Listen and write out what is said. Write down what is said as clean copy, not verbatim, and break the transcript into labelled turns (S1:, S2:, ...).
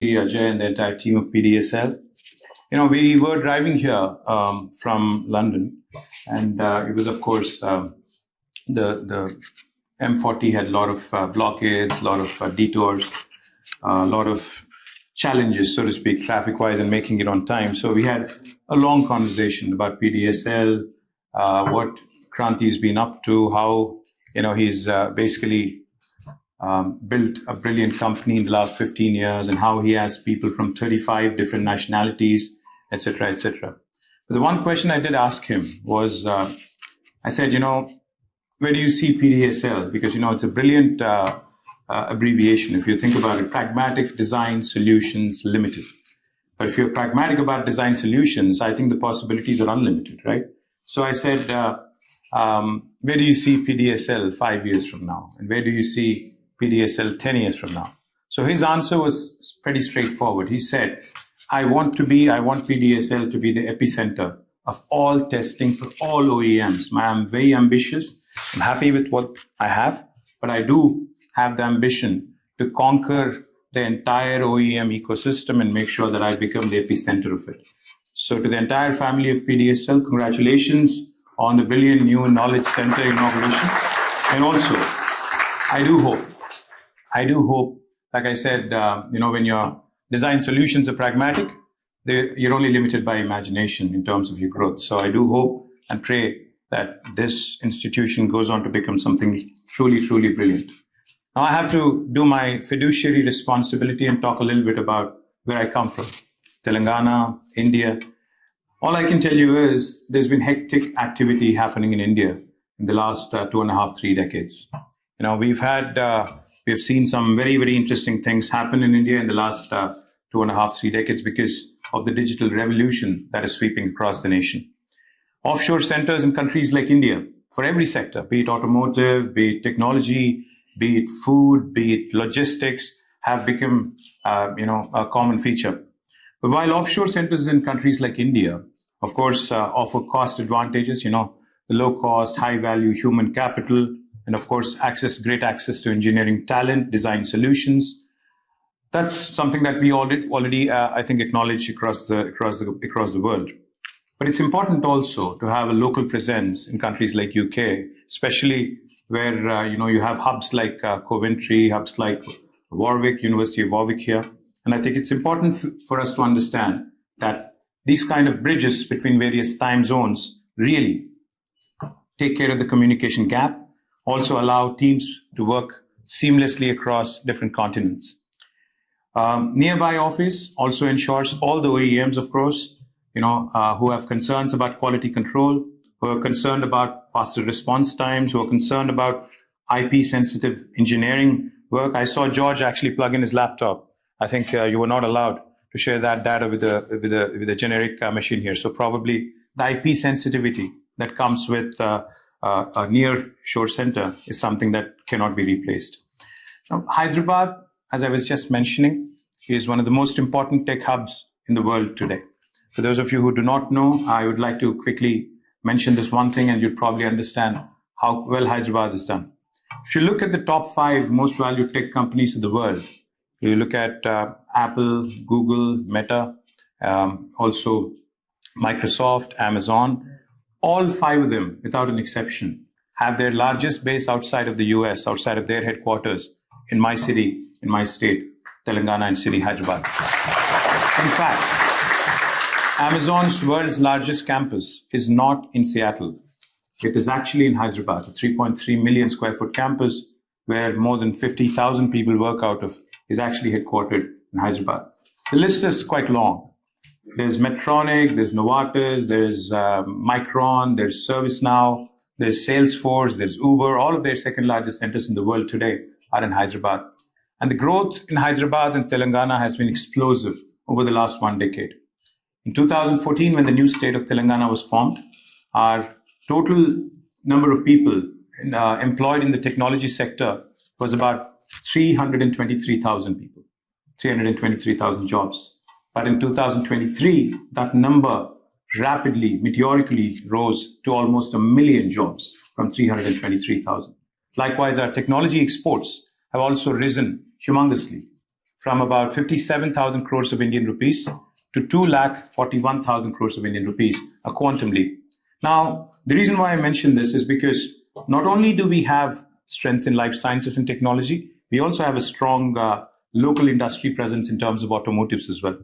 S1: Ajay and the entire team of PDSL. We were driving here from London, and it was, of course, the M40 had a lot of blockades, a lot of detours, a lot of challenges, so to speak, traffic-wise, and making it on time. So we had a long conversation about PDSL, what Kranti's been up to, how he's basically built a brilliant company in the last 15 years, and how he has people from 35 different nationalities, etc., etc. But the one question I did ask him was, I said, where do you see PDSL? Because, it's a brilliant abbreviation. If you think about it, Pragmatic Design Solutions Limited. But if you're pragmatic about design solutions, I think the possibilities are unlimited, right? So I said, where do you see PDSL 5 years from now? And where do you see PDSL 10 years from now? So his answer was pretty straightforward. He said, I want PDSL to be the epicenter of all testing for all OEMs. I'm very ambitious. I'm happy with what I have, but I do have the ambition to conquer the entire OEM ecosystem and make sure that I become the epicenter of it. So to the entire family of PDSL, congratulations on the brilliant new Knowledge Center inauguration. And also, I do hope, like I said, when your design solutions are pragmatic, you're only limited by imagination in terms of your growth. So I do hope and pray that this institution goes on to become something truly, truly brilliant. Now I have to do my fiduciary responsibility and talk a little bit about where I come from. Telangana, India. All I can tell you is there's been hectic activity happening in India in the last 2.5, 3 decades. We've seen some very, very interesting things happen in India in the last 2.5, 3 decades because of the digital revolution that is sweeping across the nation. Offshore centers in countries like India for every sector, be it automotive, be it technology, be it food, be it logistics, have become a common feature. But while offshore centers in countries like India, of course, offer cost advantages, the low cost, high value human capital, and of course, great access to engineering talent, design solutions. That's something that we already I think, acknowledge across the world. But it's important also to have a local presence in countries like UK, especially where you have hubs like Coventry, hubs like Warwick, University of Warwick here. And I think it's important for us to understand that these kind of bridges between various time zones really take care of the communication gap, also allow teams to work seamlessly across different continents. Nearby office also ensures all the OEMs, of course, who have concerns about quality control, who are concerned about faster response times, who are concerned about IP-sensitive engineering work. I saw George actually plug in his laptop. I think you were not allowed to share that data with a generic machine here. So probably the IP sensitivity that comes with a near shore center is something that cannot be replaced. Now, Hyderabad, as I was just mentioning, is one of the most important tech hubs in the world today. For those of you who do not know, I would like to quickly mention this one thing, and you'd probably understand how well Hyderabad is done. If you look at the top 5 most valued tech companies in the world, you look at Apple, Google, Meta, also Microsoft, Amazon, all 5 of them, without an exception, have their largest base outside of the US, outside of their headquarters, in my city, in my state, Telangana and city, Hyderabad. In fact, Amazon's world's largest campus is not in Seattle. It is actually in Hyderabad, a 3.3 million square foot campus where more than 50,000 people work out of, is actually headquartered in Hyderabad. The list is quite long. There's Medtronic, there's Novartis, there's Micron, there's ServiceNow, there's Salesforce, there's Uber. All of their second largest centers in the world today are in Hyderabad. And the growth in Hyderabad and Telangana has been explosive over the last 1 decade. In 2014, when the new state of Telangana was formed, our total number of people employed in the technology sector was about 323,000 people, 323,000 jobs. But in 2023, that number rapidly, meteorically rose to almost 1 million jobs from 323,000. Likewise, our technology exports have also risen humongously from about 57,000 crores of Indian rupees to 2,41,000 crores of Indian rupees, a quantum leap. Now, the reason why I mention this is because not only do we have strengths in life sciences and technology, we also have a strong local industry presence in terms of automotives as well.